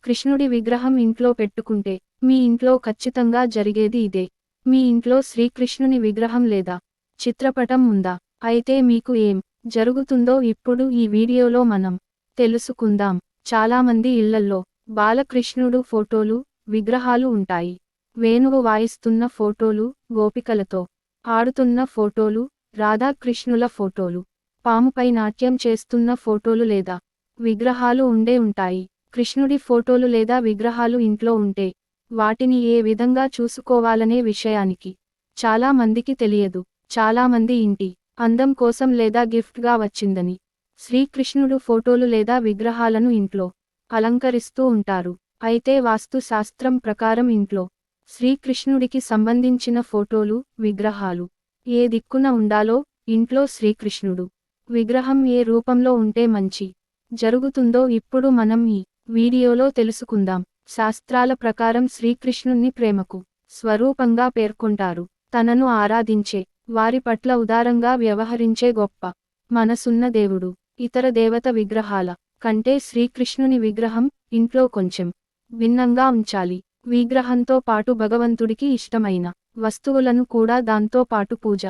కృష్ణుడి విగ్రహం ఇంట్లో పెట్టుకుంటే మీ ఇంట్లో ఖచ్చితంగా జరిగేది ఇదే. మీ ఇంట్లో శ్రీకృష్ణుని విగ్రహం లేదా చిత్రపటం ఉందా? అయితే మీకు ఏం జరుగుతుందో ఇప్పుడు ఈ వీడియోలో మనం తెలుసుకుందాం. చాలామంది ఇళ్లల్లో బాలకృష్ణుడు ఫోటోలు, విగ్రహాలు ఉంటాయి. వేణువు వాయిస్తున్న ఫోటోలు, గోపికలతో ఆడుతున్న ఫోటోలు, రాధాకృష్ణుల ఫోటోలు, పాముపై నాట్యం చేస్తున్న ఫోటోలు లేదా విగ్రహాలు ఉండే ఉంటాయి. కృష్ణుడి ఫోటోలు లేదా విగ్రహాలు ఇంట్లో ఉంటే వాటిని ఏ విధంగా చూసుకోవాలనే విషయానికి చాలా మందికి తెలియదు. చాలామంది ఇంటి అందం కోసం లేదా గిఫ్ట్గా వచ్చిందని శ్రీకృష్ణుడు ఫోటోలు లేదా విగ్రహాలను ఇంట్లో అలంకరిస్తూ ఉంటారు. అయితే వాస్తు శాస్త్రం ప్రకారం ఇంట్లో శ్రీకృష్ణుడికి సంబంధించిన ఫోటోలు, విగ్రహాలు ఏ దిక్కున ఉండాలో, ఇంట్లో శ్రీకృష్ణుడు విగ్రహం ఏ రూపంలో ఉంటే మంచి జరుగుతుందో ఇప్పుడు మనం ఈ వీడియోలో తెలుసుకుందాం. శాస్త్రాల ప్రకారం శ్రీకృష్ణుణ్ణి ప్రేమకు స్వరూపంగా పేర్కొంటారు. తనను ఆరాధించే వారి పట్ల ఉదారంగా వ్యవహరించే గొప్ప మనసున్న దేవుడు. ఇతర దేవత విగ్రహాల కంటే శ్రీకృష్ణుని విగ్రహం ఇంట్లో కొంచెం భిన్నంగా ఉంచాలి. విగ్రహంతో పాటు భగవంతుడికి ఇష్టమైన వస్తువులను కూడా దాంతో పాటు పూజ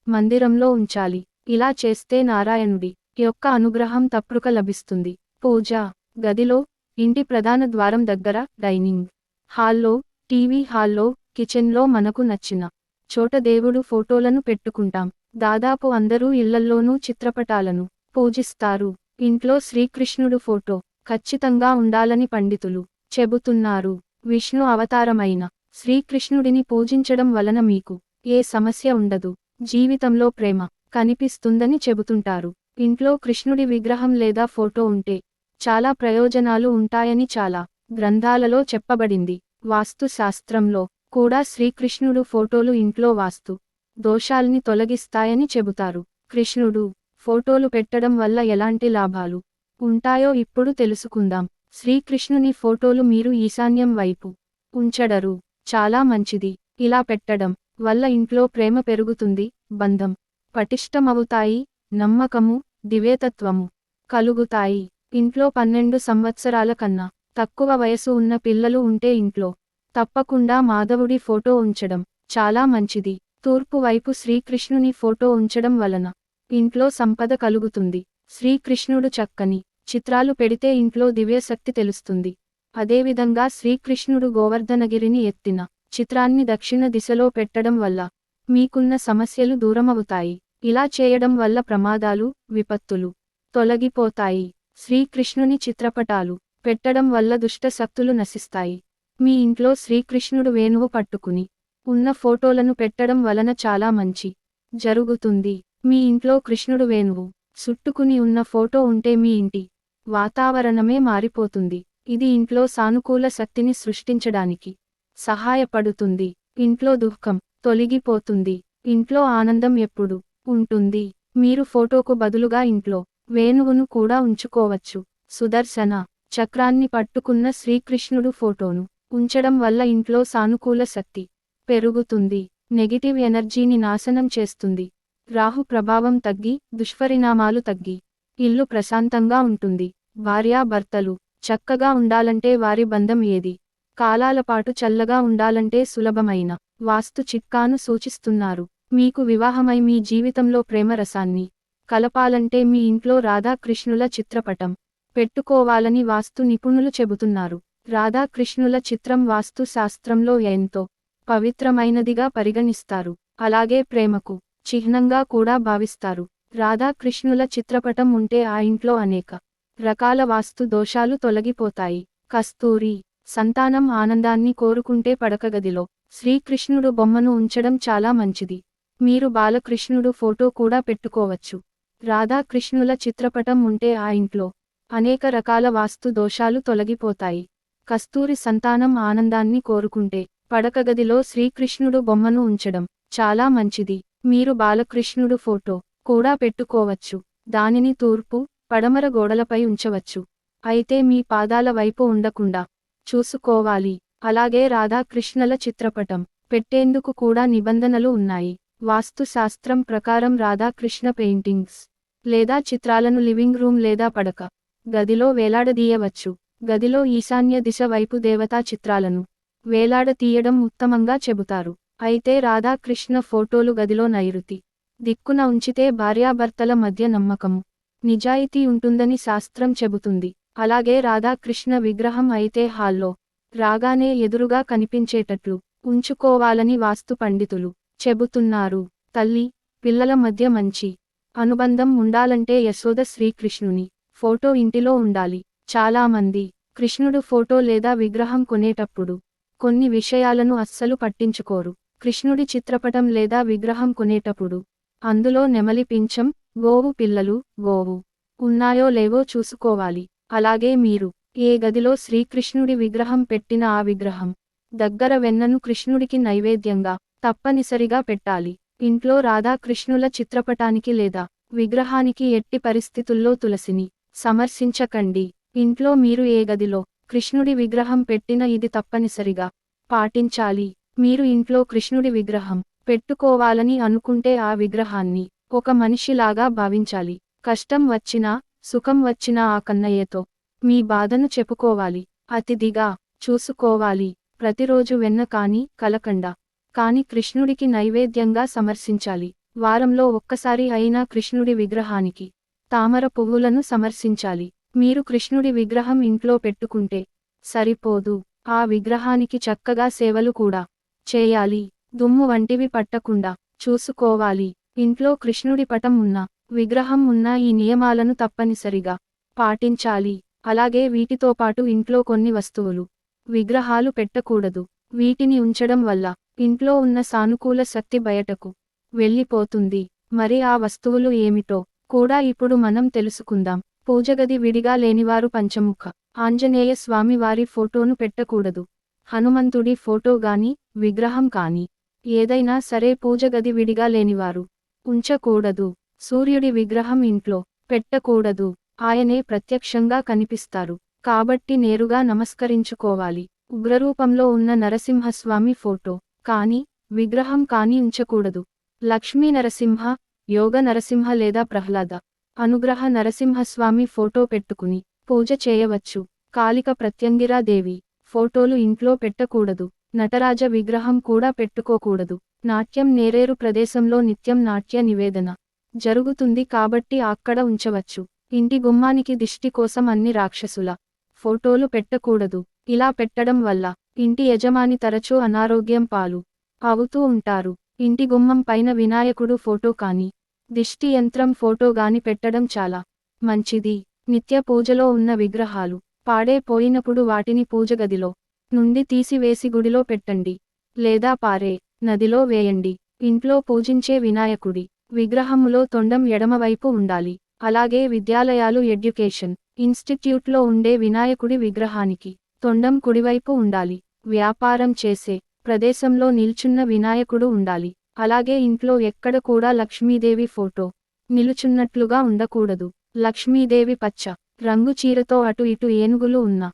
మందిరంలో ఉంచాలి. ఇలా చేస్తే నారాయణుడి యొక్క అనుగ్రహం తప్పక లభిస్తుంది. పూజా గదిలో, ఇంటి ప్రధాన ద్వారం దగ్గర, డైనింగ్ హాల్లో, టీవీ హాల్లో, కిచెన్లో మనకు నచ్చిన చోట దేవుడు ఫోటోలను పెట్టుకుంటాం. దాదాపు అందరూ ఇళ్లల్లోనూ చిత్రపటాలను పూజిస్తారు. ఇంట్లో శ్రీకృష్ణుడు ఫోటో ఖచ్చితంగా ఉండాలని పండితులు చెబుతున్నారు. విష్ణు అవతారమైన శ్రీకృష్ణుడిని పూజించడం వలన మీకు ఏ సమస్య ఉండదు, జీవితంలో ప్రేమ కనిపిస్తుందని చెబుతుంటారు. ఇంట్లో కృష్ణుడి విగ్రహం లేదా ఫోటో ఉంటే చాలా ప్రయోజనాలు ఉంటాయని చాలా గ్రంథాలలో చెప్పబడింది. వాస్తు శాస్త్రంలో కూడా శ్రీకృష్ణుడు ఫోటోలు ఇంట్లో వాస్తు దోషాల్ని తొలగిస్తాయని చెబుతారు. కృష్ణుడు ఫోటోలు పెట్టడం వల్ల ఎలాంటి లాభాలు ఉంటాయో ఇప్పుడు తెలుసుకుందాం. శ్రీకృష్ణుని ఫోటోలు మీరు ఈశాన్యం వైపు ఉంచడరు. చాలా మంచిది. ఇలా పెట్టడం వల్ల ఇంట్లో ప్రేమ పెరుగుతుంది, బంధం పటిష్టమవుతాయి, నమ్మకము, దివ్యతత్వము కలుగుతాయి. ఇంట్లో 12 సంవత్సరాల కన్నా తక్కువ వయసు ఉన్న పిల్లలు ఉంటే ఇంట్లో తప్పకుండా మాధవుడి ఫోటో ఉంచడం చాలా మంచిది. తూర్పు వైపు శ్రీకృష్ణుని ఫోటో ఉంచడం వలన ఇంట్లో సంపద కలుగుతుంది. శ్రీకృష్ణుడు చక్కని చిత్రాలు పెడితే ఇంట్లో దివ్యశక్తి తెలుస్తుంది. అదేవిధంగా శ్రీకృష్ణుడు గోవర్ధనగిరిని ఎత్తిన చిత్రాన్ని దక్షిణ దిశలో పెట్టడం వల్ల మీకున్న సమస్యలు దూరమవుతాయి. ఇలా చేయడం వల్ల ప్రమాదాలు, విపత్తులు తొలగిపోతాయి. శ్రీకృష్ణుని చిత్రపటాలు పెట్టడం వల్ల దుష్ట శక్తులు నశిస్తాయి. మీ ఇంట్లో శ్రీకృష్ణుడు వేణువు పట్టుకుని ఉన్న ఫోటోలను పెట్టడం వలన చాలా మంచి జరుగుతుంది. మీ ఇంట్లో కృష్ణుడు వేణువు చుట్టుకుని ఉన్న ఫోటో ఉంటే మీ ఇంటి వాతావరణమే మారిపోతుంది. ఇది ఇంట్లో సానుకూల శక్తిని సృష్టించడానికి సహాయపడుతుంది. ఇంట్లో దుఃఖం తొలగిపోతుంది. ఇంట్లో ఆనందం ఎప్పుడు ఉంటుంది. మీరు ఫోటోకు బదులుగా ఇంట్లో వేణువును కూడా ఉంచుకోవచ్చు. సుదర్శన చక్రాన్ని పట్టుకున్న శ్రీకృష్ణుడు ఫోటోను ఉంచడం వల్ల ఇంట్లో సానుకూల శక్తి పెరుగుతుంది. నెగిటివ్ ఎనర్జీని నాశనం చేస్తుంది. రాహు ప్రభావం తగ్గి, దుష్పరిణామాలు తగ్గి ఇల్లు ప్రశాంతంగా ఉంటుంది. భార్యాభర్తలు చక్కగా ఉండాలంటే వారి బంధం ఏది కాలాల పాటు చల్లగా ఉండాలంటే సులభమైన వాస్తు చిట్కాను సూచిస్తున్నారు. మీకు వివాహమై మీ జీవితంలో ప్రేమ రసాన్ని కలపాలంటే మీ ఇంట్లో రాధాకృష్ణుల చిత్రపటం పెట్టుకోవాలని వాస్తు నిపుణులు చెబుతున్నారు. రాధాకృష్ణుల చిత్రం వాస్తు శాస్త్రంలో ఎంతో పవిత్రమైనదిగా పరిగణిస్తారు. అలాగే ప్రేమకు చిహ్నంగా కూడా భావిస్తారు. రాధాకృష్ణుల చిత్రపటం ఉంటే ఆ ఇంట్లో అనేక రకాల వాస్తు దోషాలు తొలగిపోతాయి. కస్తూరి సంతానం ఆనందాన్ని కోరుకుంటే పడకగదిలో శ్రీకృష్ణుడు బొమ్మను ఉంచడం చాలా మంచిది. మీరు బాలకృష్ణుడు ఫోటో కూడా పెట్టుకోవచ్చు. రాధాకృష్ణుల చిత్రపటం ఉంటే ఆ ఇంట్లో అనేక రకాల వాస్తు దోషాలు తొలగిపోతాయి. కస్తూరి సంతానం ఆనందాన్ని కోరుకుంటే పడకగదిలో శ్రీకృష్ణుడు బొమ్మను ఉంచడం చాలా మంచిది. మీరు బాలకృష్ణుడు ఫోటో కూడా పెట్టుకోవచ్చు. దానిని తూర్పు, పడమర గోడలపై ఉంచవచ్చు. అయితే మీ పాదాల వైపు ఉండకుండా చూసుకోవాలి. అలాగే రాధాకృష్ణుల చిత్రపటం పెట్టేందుకు కూడా నిబంధనలు ఉన్నాయి. వాస్తు శాస్త్రం ప్రకారం రాధాకృష్ణ పెయింటింగ్స్ లేదా చిత్రాలను లివింగ్ రూమ్ లేదా పడక గదిలో వేలాడదీయవచ్చు. గదిలో ఈశాన్య దిశ వైపు దేవతా చిత్రాలను వేలాడతీయడం ఉత్తమంగా చెబుతారు. అయితే రాధాకృష్ణ ఫోటోలు గదిలో నైరుతి దిక్కున ఉంచితే భార్యాభర్తల మధ్య నమ్మకము, నిజాయితీ ఉంటుందని శాస్త్రం చెబుతుంది. అలాగే రాధాకృష్ణ విగ్రహం అయితే హాల్లో రాగానే ఎదురుగా కనిపించేటట్లు ఉంచుకోవాలని వాస్తు పండితులు చెబుతున్నారు. తల్లి పిల్లల మధ్య మంచి అనుబంధం ఉండాలంటే యశోద శ్రీకృష్ణుని ఫోటో ఇంటిలో ఉండాలి. చాలామంది కృష్ణుడు ఫోటో లేదా విగ్రహం కొనేటప్పుడు కొన్ని విషయాలను అస్సలు పట్టించుకోరు. కృష్ణుడి చిత్రపటం లేదా విగ్రహం కొనేటప్పుడు అందులో నెమలి పింఛం, గోవు పిల్లలు, గోవు ఉన్నాయో లేవో చూసుకోవాలి. అలాగే మీరు ఏ గదిలో శ్రీకృష్ణుడి విగ్రహం పెట్టినా ఆ విగ్రహం దగ్గర వెన్నను కృష్ణుడికి నైవేద్యంగా తప్పనిసరిగా పెట్టాలి. ఇంట్లో రాధాకృష్ణుల చిత్రపటానికి లేదా విగ్రహానికి ఎట్టి పరిస్థితుల్లో తులసిని సమర్శించకండి. ఇంట్లో మీరు ఏ గదిలో కృష్ణుడి విగ్రహం పెట్టినా ఇది తప్పనిసరిగా పాటించాలి. మీరు ఇంట్లో కృష్ణుడి విగ్రహం పెట్టుకోవాలని అనుకుంటే ఆ విగ్రహాన్ని ఒక మనిషిలాగా భావించాలి. కష్టం వచ్చినా సుఖం వచ్చినా ఆ కన్నయ్యతో మీ బాధను చెప్పుకోవాలి. అతిథిగా చూసుకోవాలి. ప్రతిరోజు వెన్న కాని కలకండ కాని కృష్ణుడికి నైవేద్యంగా సమర్శించాలి. వారంలో ఒక్కసారి అయినా కృష్ణుడి విగ్రహానికి తామర పువ్వులను సమర్శించాలి. మీరు కృష్ణుడి విగ్రహం ఇంట్లో పెట్టుకుంటే సరిపోదు, ఆ విగ్రహానికి చక్కగా సేవలు కూడా చేయాలి. దుమ్ము వంటివి పట్టకుండా చూసుకోవాలి. ఇంట్లో కృష్ణుడి పటం ఉన్నా విగ్రహం ఉన్నా ఈ నియమాలను తప్పనిసరిగా పాటించాలి. అలాగే వీటితో పాటు ఇంట్లో కొన్ని వస్తువులు విగ్రహాలు పెట్టకూడదు. వీటిని ఉంచడం వల్ల ఇంట్లో ఉన్న సానుకూల శక్తి బయటకు వెళ్ళిపోతుంది. మరి ఆ వస్తువులు ఏమిటో కూడా ఇప్పుడు మనం తెలుసుకుందాం. పూజగది విడిగా లేనివారు పంచముఖ ఆంజనేయ స్వామి వారి ఫోటోను పెట్టకూడదు. హనుమంతుడి ఫోటో గాని విగ్రహం కాని ఏదైనా సరే పూజగది విడిగా లేనివారు ఉంచకూడదు. సూర్యుడి విగ్రహం ఇంట్లో పెట్టకూడదు. ఆయనే ప్రత్యక్షంగా కనిపిస్తారు కాబట్టి నేరుగా నమస్కరించుకోవాలి. ఉగ్రరూపంలో ఉన్న నరసింహస్వామి ఫోటో కాని విగ్రహం కాని ఉంచకూడదు. లక్ష్మీ నరసింహ, యోగ నరసింహ లేదా ప్రహ్లాద అనుగ్రహ నరసింహస్వామి ఫోటో పెట్టుకుని పూజ చేయవచ్చు. కాళిక ప్రత్యంగిరా దేవి ఫోటోలు ఇంట్లో పెట్టకూడదు. నటరాజ విగ్రహం కూడా పెట్టుకోకూడదు. నాట్యం నేరేరు ప్రదేశంలో నిత్యం నాట్య నివేదన జరుగుతుంది కాబట్టి అక్కడ ఉంచవచ్చు. ఇంటి గుమ్మానికి దిష్టి కోసం అన్ని రాక్షసుల ఫోటోలు పెట్టకూడదు. ఇలా పెట్టడం వల్ల ఇంటి యజమాని తరచూ అనారోగ్యం పాలు అవుతూ ఉంటారు. ఇంటి గుమ్మం పైన వినాయకుడు ఫోటో కాని దిష్టి యంత్రం ఫోటో గాని పెట్టడం చాలా మంచిది. నిత్య పూజలో ఉన్న విగ్రహాలు పాడైపోయినప్పుడు వాటిని పూజగదిలో నుండి తీసివేసి గుడిలో పెట్టండి లేదా పారే నదిలో వేయండి. ఇంట్లో పూజించే వినాయకుడి విగ్రహములో తొండం ఎడమవైపు ఉండాలి. అలాగే విద్యాలయాలు ఎడ్యుకేషన్ ఇన్స్టిట్యూట్లో ఉండే వినాయకుడి విగ్రహానికి తొండం కుడివైపు ఉండాలి. వ్యాపారం చేసే ప్రదేశంలో నిల్చున్న వినాయకుడు ఉండాలి. అలాగే ఇంట్లో ఎక్కడ కూడా లక్ష్మీదేవి ఫోటో నిలుచున్నట్లుగా ఉండకూడదు. లక్ష్మీదేవి పచ్చ రంగు చీరతో అటు ఇటు ఏనుగులు ఉన్న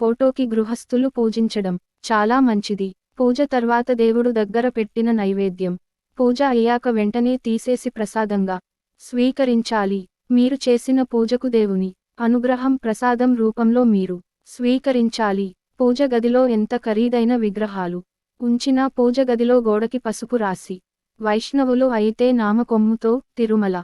ఫోటోకి గృహస్థులు పూజించడం చాలా మంచిది. పూజ తర్వాత దేవుడు దగ్గర పెట్టిన నైవేద్యం పూజ అయ్యాక వెంటనే తీసేసి ప్రసాదంగా స్వీకరించాలి. మీరు చేసిన పూజకు దేవుని అనుగ్రహం ప్రసాదం రూపంలో మీరు స్వీకరించాలి. పూజ గదిలో ఎంత ఖరీదైన విగ్రహాలు ఉంచినా పూజ గదిలో గోడకి పసుపు రాసి, వైష్ణవులు అయితే నామకొమ్ముతో తిరుమల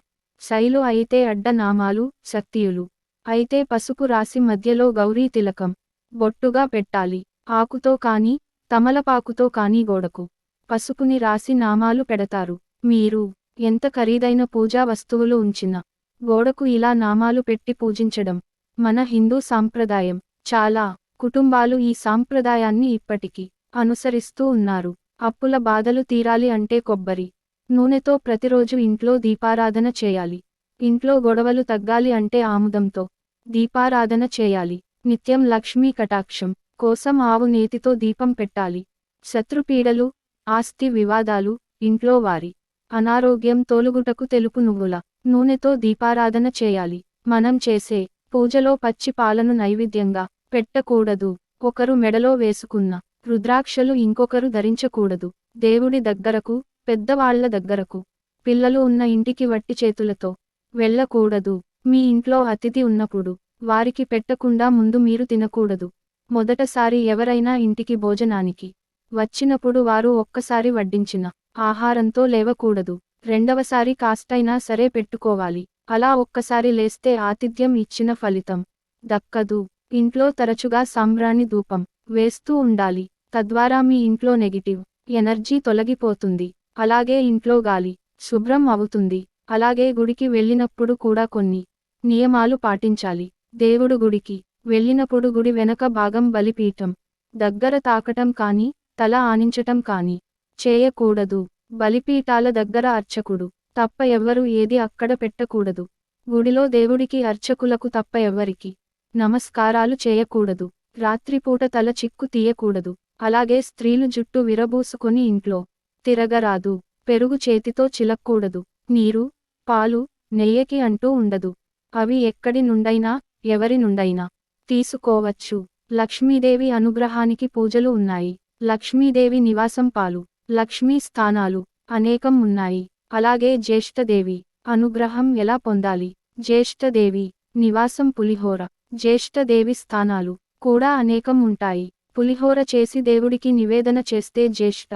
శైలు అయితే అడ్డ నామాలు, శక్తియులు అయితే పసుపు రాసి మధ్యలో గౌరీ తిలకం బొట్టుగా పెట్టాలి. ఆకుతో కాని తమలపాకుతో కాని గోడకు పసుపుని రాసి నామాలు పెడతారు. మీరు ఎంత ఖరీదైన పూజా వస్తువులు ఉంచినా గోడకు ఇలా నామాలు పెట్టి పూజించడం మన హిందూ సాంప్రదాయం. చాలా కుటుంబాలు ఈ సాంప్రదాయాన్ని ఇప్పటికీ అనుసరిస్తూ ఉన్నారు. అప్పుల బాధలు తీరాలి అంటే కొబ్బరి నూనెతో ప్రతిరోజు ఇంట్లో దీపారాధన చేయాలి. ఇంట్లో గొడవలు తగ్గాలి అంటే ఆముదంతో దీపారాధన చేయాలి. నిత్యం లక్ష్మీ కటాక్షం కోసం ఆవు నేతితో దీపం పెట్టాలి. శత్రుపీడలు, ఆస్తి వివాదాలు, ఇంట్లో వారి అనారోగ్యం తొలగుటకు తెలుపు నువ్వుల నూనెతో దీపారాధన చేయాలి. మనం చేసే పూజలో పచ్చి పాలను నైవేద్యంగా పెట్టకూడదు. ఒకరు మెడలో వేసుకున్న రుద్రాక్షలు ఇంకొకరు ధరించకూడదు. దేవుడి దగ్గరకు, పెద్దవాళ్ల దగ్గరకు పిల్లలు ఉన్న ఇంటికి వట్టి చేతులతో వెళ్ళకూడదు. మీ ఇంట్లో అతిథి ఉన్నప్పుడు వారికి పెట్టకుండా ముందు మీరు తినకూడదు. మొదటసారి ఎవరైనా ఇంటికి భోజనానికి వచ్చినప్పుడు వారు ఒక్కసారి వడ్డించిన ఆహారంతో లేవకూడదు. రెండవసారి కాస్తైనా సరే పెట్టుకోవాలి. అలా ఒక్కసారి లేస్తే ఆతిథ్యం ఇచ్చిన ఫలితం దక్కదు. ఇంట్లో తరచుగా సాంబ్రాణి ధూపం వేస్తూ ఉండాలి. తద్వారా మీ ఇంట్లో నెగిటివ్ ఎనర్జీ తొలగిపోతుంది. అలాగే ఇంట్లో గాలి శుభ్రం అవుతుంది. అలాగే గుడికి వెళ్ళినప్పుడు కూడా కొన్ని నియమాలు పాటించాలి. దేవుడు గుడికి వెళ్ళినప్పుడు గుడి వెనక భాగం బలిపీఠం దగ్గర తాకటం కానీ తల ఆనించటం కానీ చేయకూడదు. బలిపీఠాల దగ్గర అర్చకుడు తప్ప ఎవ్వరూ ఏది అక్కడ పెట్టకూడదు. గుడిలో దేవుడికి అర్చకులకు తప్ప ఎవ్వరికి నమస్కారాలు చేయకూడదు. రాత్రిపూట తల చిక్కు తీయకూడదు. అలాగే స్త్రీలు జుట్టు విరబూసుకొని ఇంట్లో తిరగరాదు. పెరుగు చేతితో చిలక్కూడదు. నీరు, పాలు, నెయ్యకి అంటూ ఉండదు. అవి ఎక్కడి నుండైనా ఎవరి నుండైనా తీసుకోవచ్చు. లక్ష్మీదేవి అనుగ్రహానికి పూజలు ఉన్నాయి. లక్ష్మీదేవి నివాసం పాలు, లక్ష్మీ స్థానాలు అనేకం ఉన్నాయి. అలాగే జ్యేష్ఠదేవి అనుగ్రహం ఎలా పొందాలి? జ్యేష్ఠదేవి నివాసం పులిహోర. జ్యేష్ఠదేవి స్థానాలు కూడా అనేకం ఉంటాయి. పులిహోర చేసి దేవుడికి నివేదన చేస్తే జ్యేష్ఠ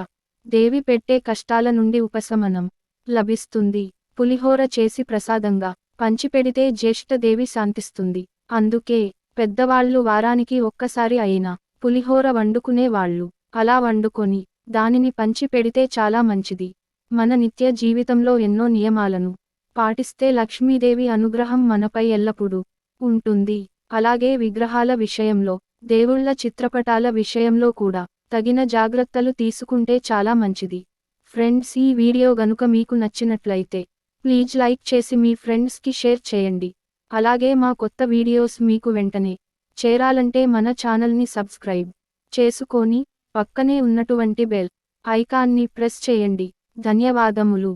దేవి పెట్టే కష్టాల నుండి ఉపశమనం లభిస్తుంది. పులిహోర చేసి ప్రసాదంగా పంచిపెడితే జ్యేష్ఠదేవి శాంతిస్తుంది. అందుకే పెద్దవాళ్ళు వారానికి ఒక్కసారి అయినా పులిహోర వండుకునే వాళ్ళు. అలా వండుకొని దానిని పంచి పెడితే చాలా మంచిది. మన నిత్య జీవితంలో ఎన్నో నియమాలను పాటిస్తే లక్ష్మీదేవి అనుగ్రహం మనపై ఎల్లప్పుడూ ఉంటుంది. అలాగే విగ్రహాల విషయంలో, దేవుళ్ళ చిత్రపటాల విషయంలో కూడా తగిన జాగ్రత్తలు తీసుకుంటే చాలా మంచిది. ఫ్రెండ్స్, ఈ వీడియో గనుక మీకు నచ్చినట్లయితే ప్లీజ్ లైక్ చేసి మీ ఫ్రెండ్స్కి షేర్ చేయండి. అలాగే మా కొత్త వీడియోస్ మీకు వెంటనే చేరాలంటే మన ఛానల్ని సబ్స్క్రైబ్ చేసుకొని పక్కనే ఉన్నటువంటి బెల్ ఐకాన్ని ప్రెస్ చేయండి. ధన్యవాదములు.